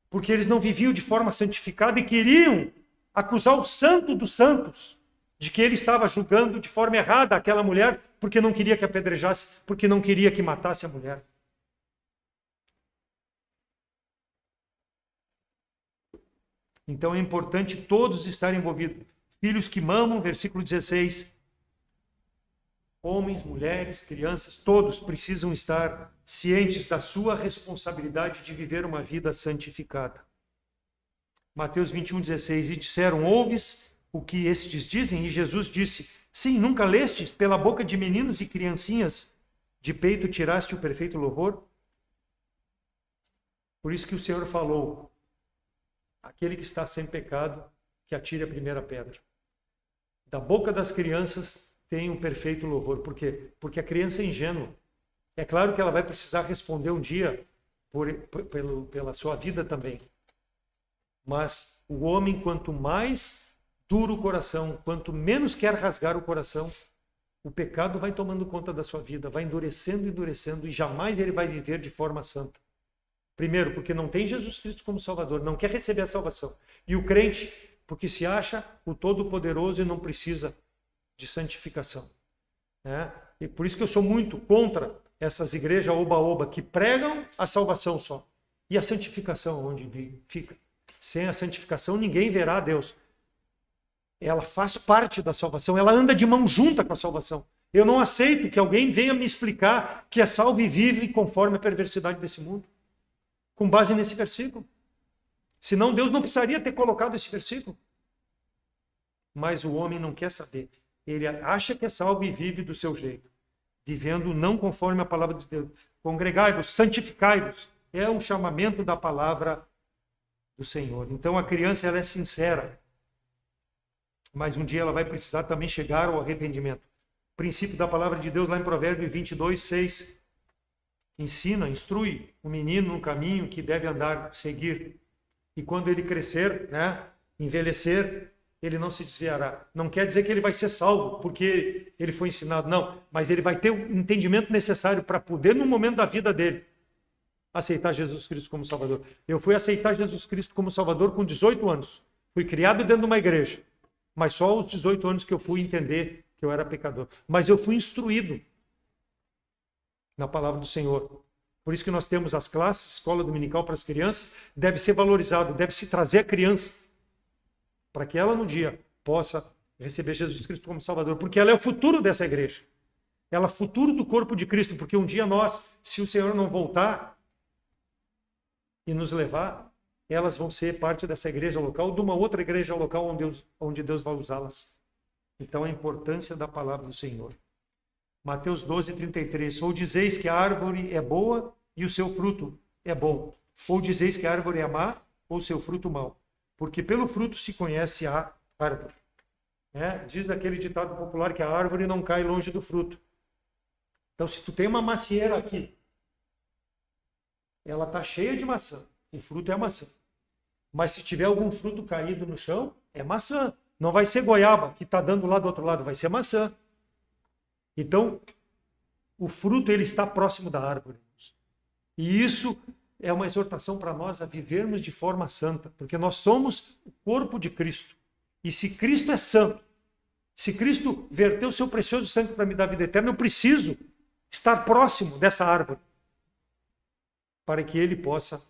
Porque eles não viviam de forma santificada e queriam acusar o santo dos santos de que ele estava julgando de forma errada aquela mulher porque não queria que apedrejasse, porque não queria que matasse a mulher. Então é importante todos estarem envolvidos. Filhos que mamam, versículo 16. Homens, mulheres, crianças, todos precisam estar cientes da sua responsabilidade de viver uma vida santificada. Mateus 21:16. E disseram, ouves o que estes dizem? E Jesus disse, sim, nunca lestes? Pela boca de meninos e criancinhas de peito tiraste o perfeito louvor? Por isso que o Senhor falou, aquele que está sem pecado, que atire a primeira pedra. Da boca das crianças tem um perfeito louvor. Por quê? Porque a criança é ingênua. É claro que ela vai precisar responder um dia pela sua vida também. Mas o homem, quanto mais duro o coração, quanto menos quer rasgar o coração, o pecado vai tomando conta da sua vida, vai endurecendo, endurecendo, e jamais ele vai viver de forma santa. Primeiro, porque não tem Jesus Cristo como Salvador, não quer receber a salvação. E o crente, porque se acha o Todo-Poderoso e não precisa de santificação. E por isso que eu sou muito contra essas igrejas oba-oba que pregam a salvação só. E a santificação, onde fica? Sem a santificação, ninguém verá a Deus. Ela faz parte da salvação, ela anda de mão junta com a salvação. Eu não aceito que alguém venha me explicar que é salvo e vive conforme a perversidade desse mundo, com base nesse versículo. Senão Deus não precisaria ter colocado esse versículo. Mas o homem não quer saber. Ele acha que é salvo e vive do seu jeito, vivendo não conforme a palavra de Deus. Congregai-vos, santificai-vos. É um chamamento da palavra do Senhor. Então a criança ela é sincera, mas um dia ela vai precisar também chegar ao arrependimento. O princípio da palavra de Deus lá em Provérbios 22:6 ensina, instrui o menino no caminho que deve andar, seguir. E quando ele crescer, envelhecer, ele não se desviará. Não quer dizer que ele vai ser salvo porque ele foi ensinado, não. Mas ele vai ter o entendimento necessário para poder, no momento da vida dele, aceitar Jesus Cristo como Salvador. Eu fui aceitar Jesus Cristo como Salvador com 18 anos. Fui criado dentro de uma igreja. Mas só aos 18 anos que eu fui entender que eu era pecador. Mas eu fui instruído na palavra do Senhor. Por isso que nós temos as classes, escola dominical para as crianças, deve ser valorizado, deve se trazer a criança, para que ela, no dia, possa receber Jesus Cristo como Salvador, porque ela é o futuro dessa igreja. Ela é o futuro do corpo de Cristo, porque um dia nós, se o Senhor não voltar e nos levar, elas vão ser parte dessa igreja local, de uma outra igreja local onde Deus vai usá-las. Então, a importância da palavra do Senhor. Mateus 12:33. Ou dizeis que a árvore é boa e o seu fruto é bom. Ou dizeis que a árvore é má ou o seu fruto mau. Porque pelo fruto se conhece a árvore. Diz aquele ditado popular que a árvore não cai longe do fruto. Então, se tu tem uma macieira aqui, ela está cheia de maçã. O fruto é a maçã. Mas se tiver algum fruto caído no chão, é maçã. Não vai ser goiaba que está dando lá do outro lado, vai ser maçã. Então, o fruto ele está próximo da árvore. E isso é uma exortação para nós a vivermos de forma santa, porque nós somos o corpo de Cristo. E se Cristo é santo, se Cristo verteu o seu precioso sangue para me dar vida eterna, eu preciso estar próximo dessa árvore, para que ele possa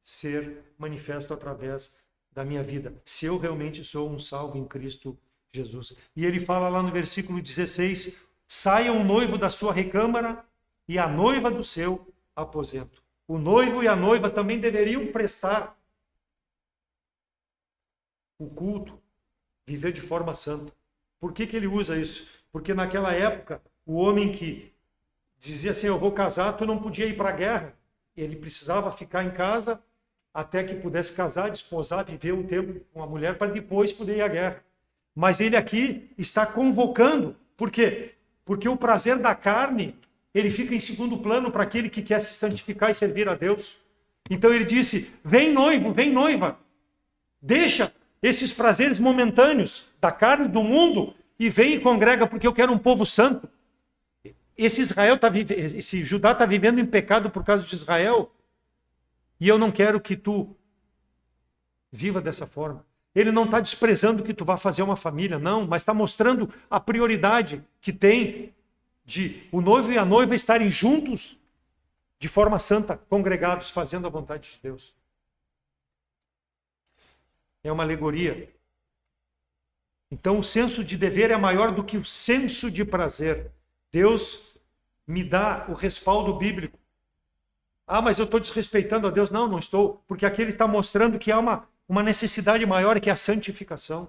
ser manifesto através da minha vida, se eu realmente sou um salvo em Cristo Jesus. E ele fala lá no versículo 16, saia o noivo da sua recâmara e a noiva do seu aposento. O noivo e a noiva também deveriam prestar o culto, viver de forma santa. Por que ele usa isso? Porque naquela época, o homem que dizia assim, eu vou casar, tu não podia ir para a guerra. Ele precisava ficar em casa até que pudesse casar, desposar, viver um tempo com a mulher para depois poder ir à guerra. Mas ele aqui está convocando. Por quê? Porque o prazer da carne, ele fica em segundo plano para aquele que quer se santificar e servir a Deus. Então ele disse, vem noivo, vem noiva. Deixa esses prazeres momentâneos da carne, do mundo, e vem e congrega, porque eu quero um povo santo. esse Judá está vivendo em pecado por causa de Israel, e eu não quero que tu viva dessa forma. Ele não está desprezando que tu vá fazer uma família, não, mas está mostrando a prioridade que tem de o noivo e a noiva estarem juntos de forma santa, congregados, fazendo a vontade de Deus. É uma alegoria. Então o senso de dever é maior do que o senso de prazer. Deus me dá o respaldo bíblico. Ah, mas eu estou desrespeitando a Deus. Não, não estou, porque aqui ele está mostrando que há uma necessidade maior, que é a santificação,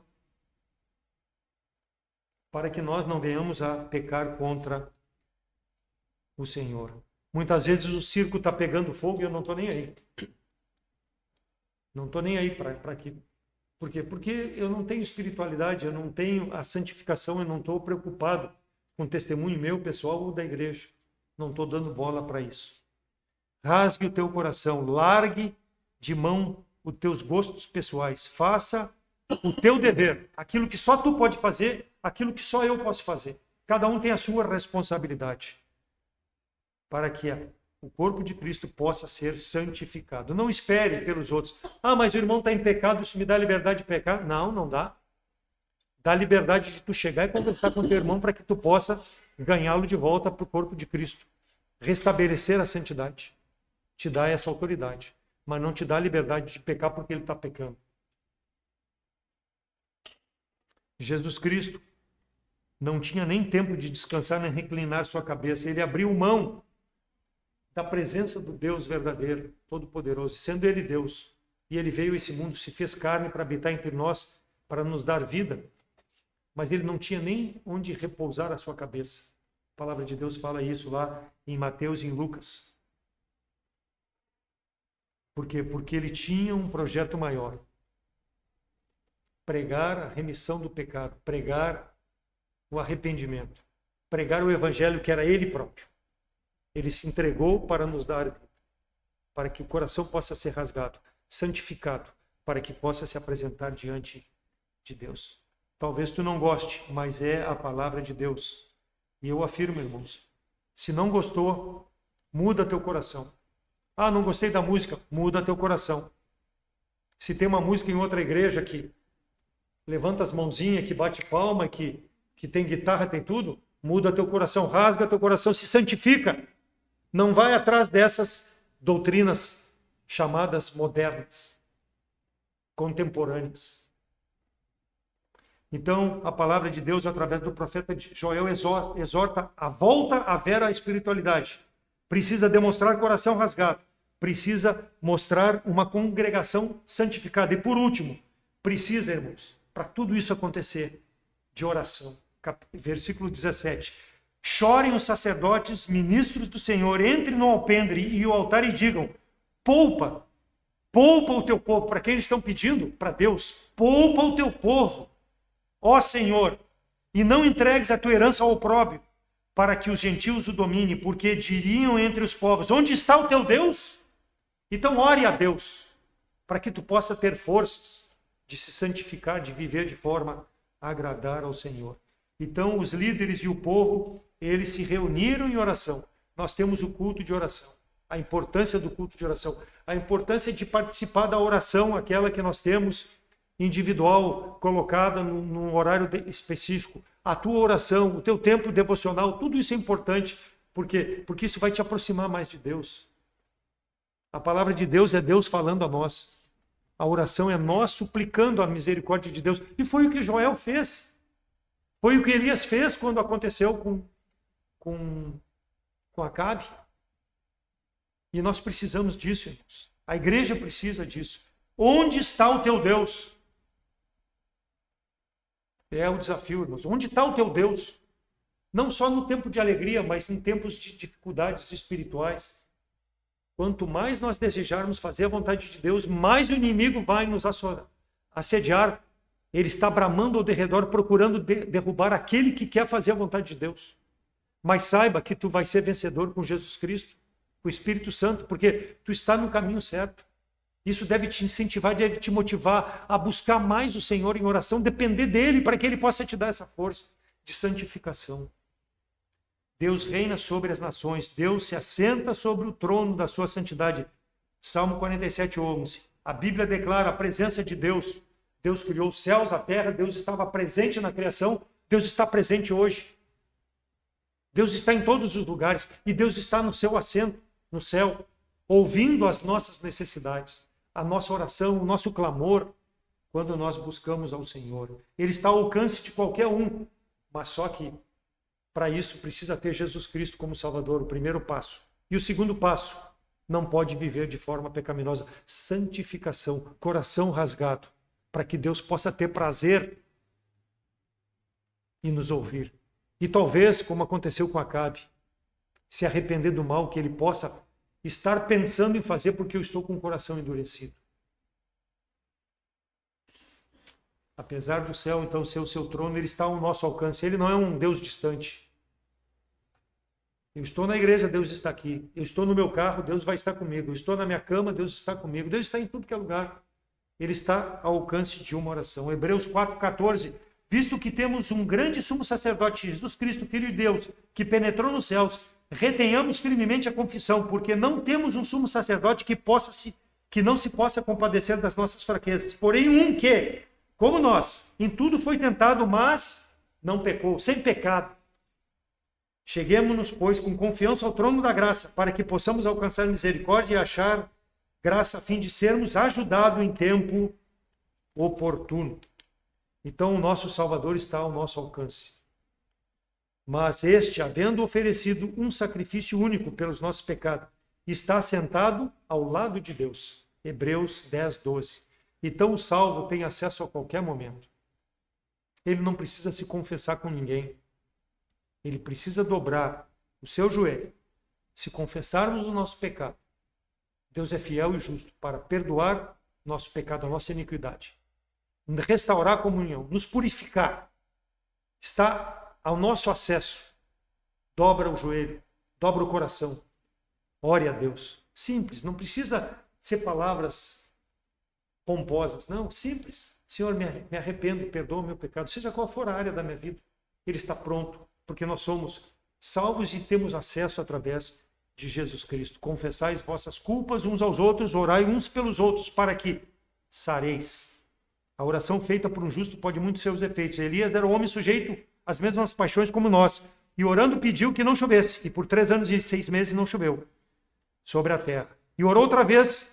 para que nós não venhamos a pecar contra o Senhor. Muitas vezes o circo está pegando fogo e eu não estou nem aí. Não estou nem aí para aquilo. Por quê? Porque eu não tenho espiritualidade, eu não tenho a santificação, eu não estou preocupado com testemunho meu, pessoal ou da igreja. Não estou dando bola para isso. Rasgue o teu coração, largue de mão os teus gostos pessoais. Faça o teu dever, aquilo que só tu pode fazer, aquilo que só eu posso fazer. Cada um tem a sua responsabilidade, para que o corpo de Cristo possa ser santificado. Não espere pelos outros. Ah, mas o irmão está em pecado, isso me dá liberdade de pecar? Não, não dá. Dá liberdade de tu chegar e conversar com o teu irmão para que tu possa ganhá-lo de volta para o corpo de Cristo. Restabelecer a santidade. Te dá essa autoridade. Mas não te dá a liberdade de pecar porque ele está pecando. Jesus Cristo não tinha nem tempo de descansar nem reclinar sua cabeça. Ele abriu mão da presença do Deus verdadeiro, todo-poderoso, sendo ele Deus. E ele veio a esse mundo, se fez carne para habitar entre nós, para nos dar vida. Mas ele não tinha nem onde repousar a sua cabeça. A palavra de Deus fala isso lá em Mateus e em Lucas. Por quê? Porque ele tinha um projeto maior. Pregar a remissão do pecado, pregar o arrependimento, pregar o evangelho que era ele próprio. Ele se entregou para nos dar vida, para que o coração possa ser rasgado, santificado, para que possa se apresentar diante de Deus. Talvez tu não goste, mas é a palavra de Deus. E eu afirmo, irmãos, se não gostou, muda teu coração. Ah, não gostei da música, muda teu coração. Se tem uma música em outra igreja que levanta as mãozinhas, que bate palma, que tem guitarra, tem tudo, muda teu coração, rasga teu coração, se santifica. Não vai atrás dessas doutrinas chamadas modernas, contemporâneas. Então, a palavra de Deus, através do profeta Joel, exorta a volta à vera espiritualidade. Precisa demonstrar coração rasgado. Precisa mostrar uma congregação santificada. E por último, precisa, irmãos, para tudo isso acontecer, de oração. Versículo 17. Chorem os sacerdotes, ministros do Senhor, entrem no alpendre e o altar e digam, poupa o teu povo. Para quem eles estão pedindo? Para Deus. Poupa o teu povo, ó Senhor, e não entregues a tua herança ao opróbrio, para que os gentios o dominem, porque diriam entre os povos, onde está o teu Deus? Então ore a Deus, para que tu possa ter forças de se santificar, de viver de forma a agradar ao Senhor. Então os líderes e o povo, eles se reuniram em oração. Nós temos o culto de oração, a importância do culto de oração, a importância de participar da oração, aquela que nós temos individual, colocada num horário específico. A tua oração, o teu tempo devocional, tudo isso é importante. Por quê? Porque isso vai te aproximar mais de Deus. A palavra de Deus é Deus falando a nós. A oração é nós suplicando a misericórdia de Deus. E foi o que Joel fez. Foi o que Elias fez quando aconteceu com Acabe. E nós precisamos disso, irmãos. A igreja precisa disso. Onde está o teu Deus? É o desafio, irmãos. Onde está o teu Deus? Não só no tempo de alegria, mas em tempos de dificuldades espirituais. Quanto mais nós desejarmos fazer a vontade de Deus, mais o inimigo vai nos assediar. Ele está bramando ao derredor, procurando derrubar aquele que quer fazer a vontade de Deus. Mas saiba que tu vais ser vencedor com Jesus Cristo, com o Espírito Santo, porque tu está no caminho certo. Isso deve te incentivar, deve te motivar a buscar mais o Senhor em oração, depender dele, para que ele possa te dar essa força de santificação. Deus reina sobre as nações, Deus se assenta sobre o trono da sua santidade. Salmo 47:11. A Bíblia declara a presença de Deus. Deus criou os céus, a terra, Deus estava presente na criação, Deus está presente hoje. Deus está em todos os lugares e Deus está no seu assento, no céu, ouvindo as nossas necessidades, a nossa oração, o nosso clamor, quando nós buscamos ao Senhor. Ele está ao alcance de qualquer um, mas só que para isso precisa ter Jesus Cristo como Salvador, o primeiro passo. E o segundo passo, não pode viver de forma pecaminosa. Santificação, coração rasgado, para que Deus possa ter prazer e nos ouvir. E talvez, como aconteceu com Acabe, se arrepender do mal que ele possa estar pensando em fazer porque eu estou com o coração endurecido. Apesar do céu, então, ser o seu trono, ele está ao nosso alcance. Ele não é um Deus distante. Eu estou na igreja, Deus está aqui. Eu estou no meu carro, Deus vai estar comigo. Eu estou na minha cama, Deus está comigo. Deus está em tudo que é lugar. Ele está ao alcance de uma oração. Hebreus 4:14. Visto que temos um grande sumo sacerdote, Jesus Cristo, Filho de Deus, que penetrou nos céus, retenhamos firmemente a confissão, porque não temos um sumo sacerdote que não se possa compadecer das nossas fraquezas. Porém, um que, como nós, em tudo foi tentado, mas não pecou, sem pecado. Cheguemos-nos, pois, com confiança ao trono da graça, para que possamos alcançar misericórdia e achar graça, a fim de sermos ajudados em tempo oportuno. Então, o nosso Salvador está ao nosso alcance. Mas este, havendo oferecido um sacrifício único pelos nossos pecados, está sentado ao lado de Deus. Hebreus 10:12. Então, o salvo tem acesso a qualquer momento. Ele não precisa se confessar com ninguém. Ele precisa dobrar o seu joelho. Se confessarmos o nosso pecado, Deus é fiel e justo para perdoar nosso pecado, a nossa iniquidade, restaurar a comunhão, nos purificar. Está ao nosso acesso. Dobra o joelho, dobra o coração. Ore a Deus. Simples, não precisa ser palavras pomposas, não, simples. Senhor, me arrependo, perdoa o meu pecado, seja qual for a área da minha vida. Ele está pronto, porque nós somos salvos e temos acesso através de Jesus Cristo. Confessai as vossas culpas uns aos outros, orai uns pelos outros, para que sareis. A oração feita por um justo pode muito ser os efeitos. Elias era um homem sujeito às mesmas paixões como nós, e orando pediu que não chovesse, e por 3 anos e 6 meses não choveu sobre a terra. E orou outra vez,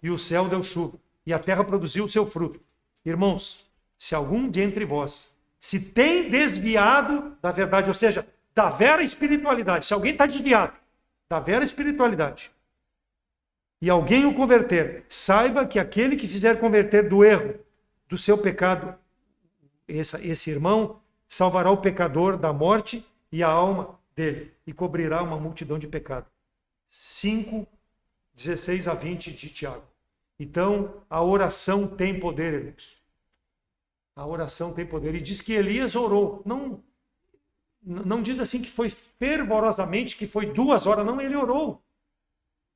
e o céu deu chuva, e a terra produziu o seu fruto. Irmãos, se algum de entre vós se tem desviado da verdade, ou seja, da vera espiritualidade, se alguém está desviado da vera espiritualidade, e alguém o converter, saiba que aquele que fizer converter do erro, do seu pecado, esse irmão salvará o pecador da morte e a alma dele, e cobrirá uma multidão de pecado. 5:16-20 de Tiago. Então, a oração tem poder, irmãos. A oração tem poder. E diz que Elias orou. Não diz assim que foi fervorosamente, que foi 2 horas. Não, ele orou.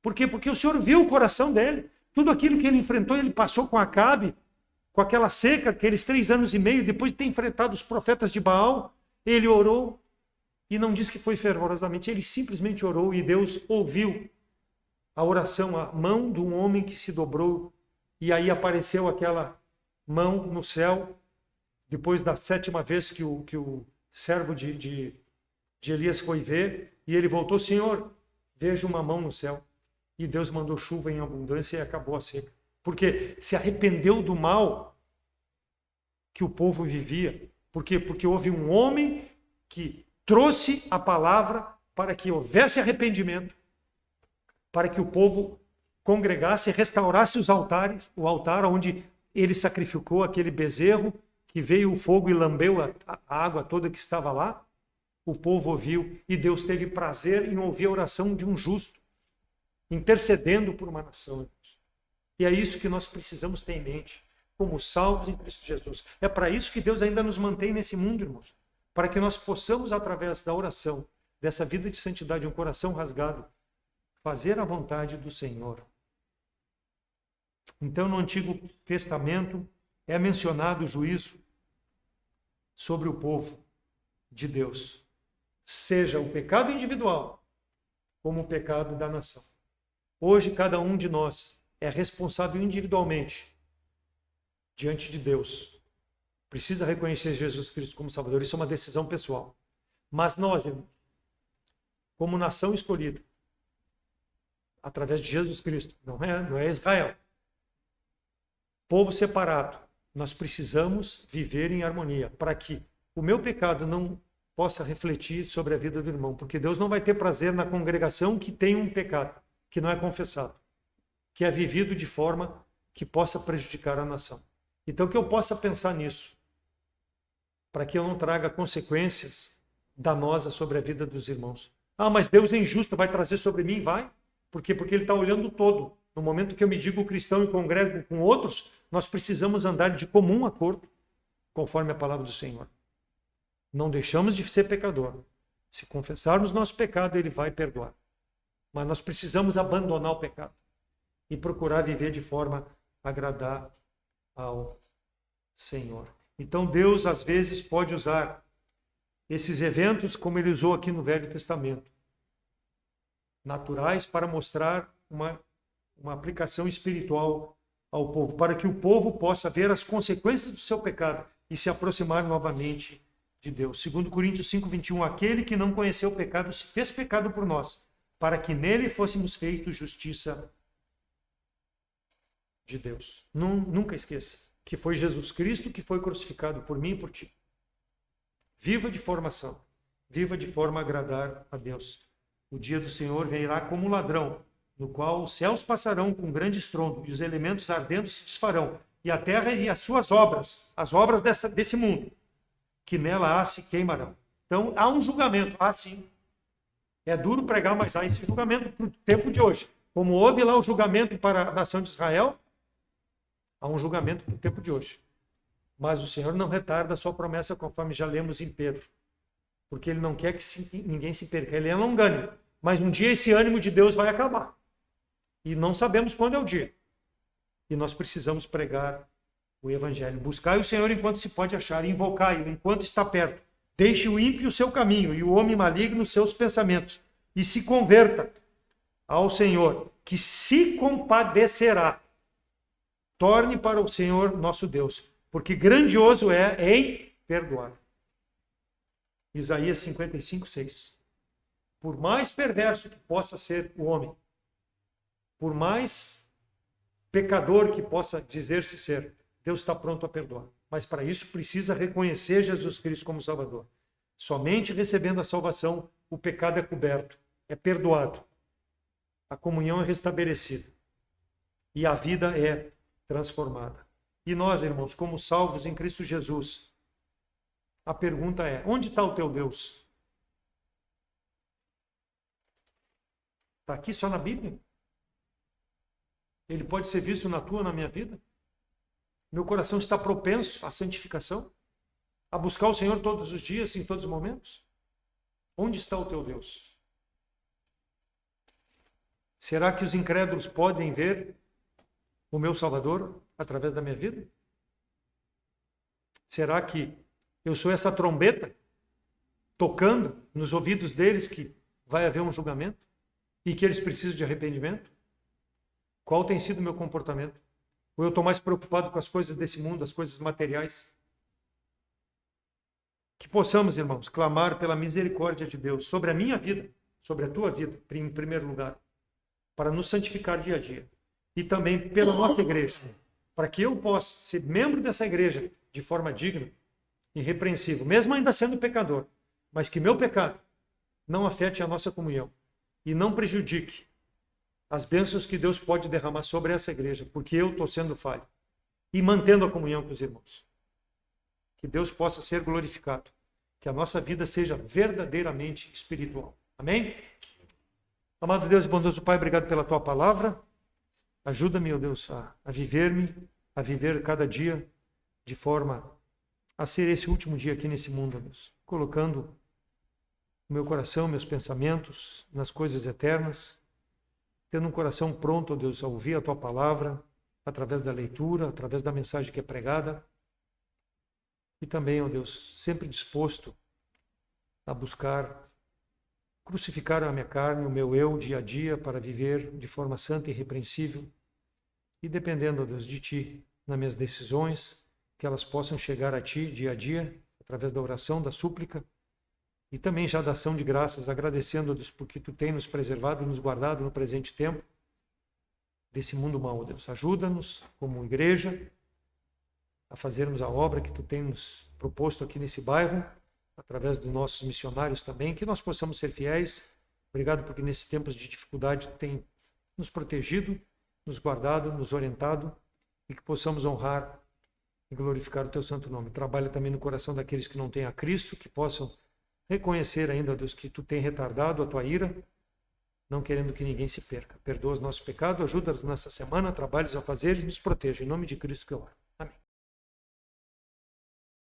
Por quê? Porque o Senhor viu o coração dele. Tudo aquilo que ele enfrentou, ele passou com Acabe, com aquela seca, aqueles 3 anos e meio, depois de ter enfrentado os profetas de Baal, ele orou. E não diz que foi fervorosamente, ele simplesmente orou e Deus ouviu a oração, a mão de um homem que se dobrou. E aí apareceu aquela mão no céu, depois da 7ª vez que o servo de Elias foi ver, e ele voltou: Senhor, vejo uma mão no céu. E Deus mandou chuva em abundância e acabou a seca. Porque se arrependeu do mal que o povo vivia. Por quê? Porque houve um homem que trouxe a palavra para que houvesse arrependimento, para que o povo congregasse, restaurasse os altares, o altar onde ele sacrificou aquele bezerro, que veio o fogo e lambeu a água toda que estava lá. O povo ouviu e Deus teve prazer em ouvir a oração de um justo, intercedendo por uma nação. E é isso que nós precisamos ter em mente, como salvos em Cristo Jesus. É para isso que Deus ainda nos mantém nesse mundo, irmãos. Para que nós possamos, através da oração, dessa vida de santidade, um coração rasgado, fazer a vontade do Senhor. Então, no Antigo Testamento, é mencionado o juízo sobre o povo de Deus. seja o pecado individual como o pecado da nação. Hoje, cada um de nós é responsável individualmente diante de Deus. Precisa reconhecer Jesus Cristo como Salvador. Isso é uma decisão pessoal. Mas nós, irmãos, como nação escolhida, através de Jesus Cristo, não é Israel, povo separado, nós precisamos viver em harmonia para que o meu pecado não possa refletir sobre a vida do irmão, porque Deus não vai ter prazer na congregação que tem um pecado, que não é confessado, que é vivido de forma que possa prejudicar a nação. Então, que eu possa pensar nisso, para que eu não traga consequências danosas sobre a vida dos irmãos. Ah, mas Deus é injusto, vai trazer sobre mim? Vai. Por quê? Porque Ele está olhando o todo. No momento que eu me digo cristão e congrego com outros, nós precisamos andar de comum acordo, conforme a palavra do Senhor. Não deixamos de ser pecador. Se confessarmos nosso pecado, Ele vai perdoar. Mas nós precisamos abandonar o pecado e procurar viver de forma a agradar ao Senhor. Então Deus, às vezes, pode usar esses eventos como Ele usou aqui no Velho Testamento, naturais, para mostrar uma aplicação espiritual ao povo, para que o povo possa ver as consequências do seu pecado e se aproximar novamente de Deus. 2 Coríntios 5:21, aquele que não conheceu o pecado se fez pecado por nós, para que nele fôssemos feitos justiça de Deus. Nunca esqueça que foi Jesus Cristo que foi crucificado por mim e por ti. Viva de forma sã, viva de forma a agradar a Deus. O dia do Senhor virá como um ladrão, no qual os céus passarão com grande estrondo e os elementos ardendo se desfarão, e a terra e as suas obras, as obras desse mundo, que nela há, se queimarão. Então, há um julgamento. Ah, sim. É duro pregar, mas há esse julgamento para o tempo de hoje. Como houve lá o julgamento para a nação de Israel, há um julgamento para o tempo de hoje. Mas o Senhor não retarda a sua promessa, conforme já lemos em Pedro. Porque Ele não quer que ninguém se perca. Ele é longânimo. Mas um dia esse ânimo de Deus vai acabar. E não sabemos quando é o dia. E nós precisamos pregar o Evangelho. Buscai o Senhor enquanto se pode achar, e invocai-o enquanto está perto. Deixe o ímpio o seu caminho e o homem maligno os seus pensamentos. E se converta ao Senhor, que se compadecerá. Torne para o Senhor nosso Deus, porque grandioso é em perdoar. Isaías 55:6. Por mais perverso que possa ser o homem, por mais pecador que possa dizer-se ser, Deus está pronto a perdoar. Mas para isso precisa reconhecer Jesus Cristo como Salvador. Somente recebendo a salvação, o pecado é coberto, é perdoado. A comunhão é restabelecida. E a vida é transformada. E nós, irmãos, como salvos em Cristo Jesus, a pergunta é: onde está o teu Deus? Está aqui só na Bíblia? Ele pode ser visto na tua, na minha vida? Meu coração está propenso à santificação? A buscar o Senhor todos os dias, em todos os momentos? Onde está o teu Deus? Será que os incrédulos podem ver o meu Salvador através da minha vida? Será que eu sou essa trombeta tocando nos ouvidos deles que vai haver um julgamento e que eles precisam de arrependimento? Qual tem sido o meu comportamento? Ou eu estou mais preocupado com as coisas desse mundo, as coisas materiais? Que possamos, irmãos, clamar pela misericórdia de Deus sobre a minha vida, sobre a tua vida, em primeiro lugar, para nos santificar dia a dia. E também pela nossa igreja, para que eu possa ser membro dessa igreja de forma digna, irrepreensível, mesmo ainda sendo pecador, mas que meu pecado não afete a nossa comunhão e não prejudique as bênçãos que Deus pode derramar sobre essa igreja, porque eu estou sendo falho e mantendo a comunhão com os irmãos. Que Deus possa ser glorificado, que a nossa vida seja verdadeiramente espiritual. Amém? Amado Deus e bondoso Pai, obrigado pela tua palavra. Ajuda-me, ó Deus, a viver cada dia de forma a ser esse último dia aqui nesse mundo, ó Deus, colocando o meu coração, meus pensamentos nas coisas eternas, tendo um coração pronto, ó Deus, a ouvir a tua palavra, através da leitura, através da mensagem que é pregada, e também, ó Deus, sempre disposto a buscar crucificaram a minha carne, o meu eu, dia a dia, para viver de forma santa e irrepreensível. E dependendo, ó Deus, de Ti, nas minhas decisões, que elas possam chegar a Ti dia a dia, através da oração, da súplica, e também já da ação de graças, agradecendo, ó Deus, porque Tu tem nos preservado e nos guardado no presente tempo desse mundo mau, ó Deus. Ajuda-nos, como igreja, a fazermos a obra que Tu tem nos proposto aqui nesse bairro, através dos nossos missionários também, que nós possamos ser fiéis. Obrigado porque nesses tempos de dificuldade Tu tem nos protegido, nos guardado, nos orientado, e que possamos honrar e glorificar o Teu santo nome. Trabalha também no coração daqueles que não têm a Cristo, que possam reconhecer ainda, Deus, que Tu tem retardado a Tua ira, não querendo que ninguém se perca. Perdoa os nossos pecados, ajuda-nos nessa semana, trabalhos a fazer e nos proteja. Em nome de Cristo que eu oro.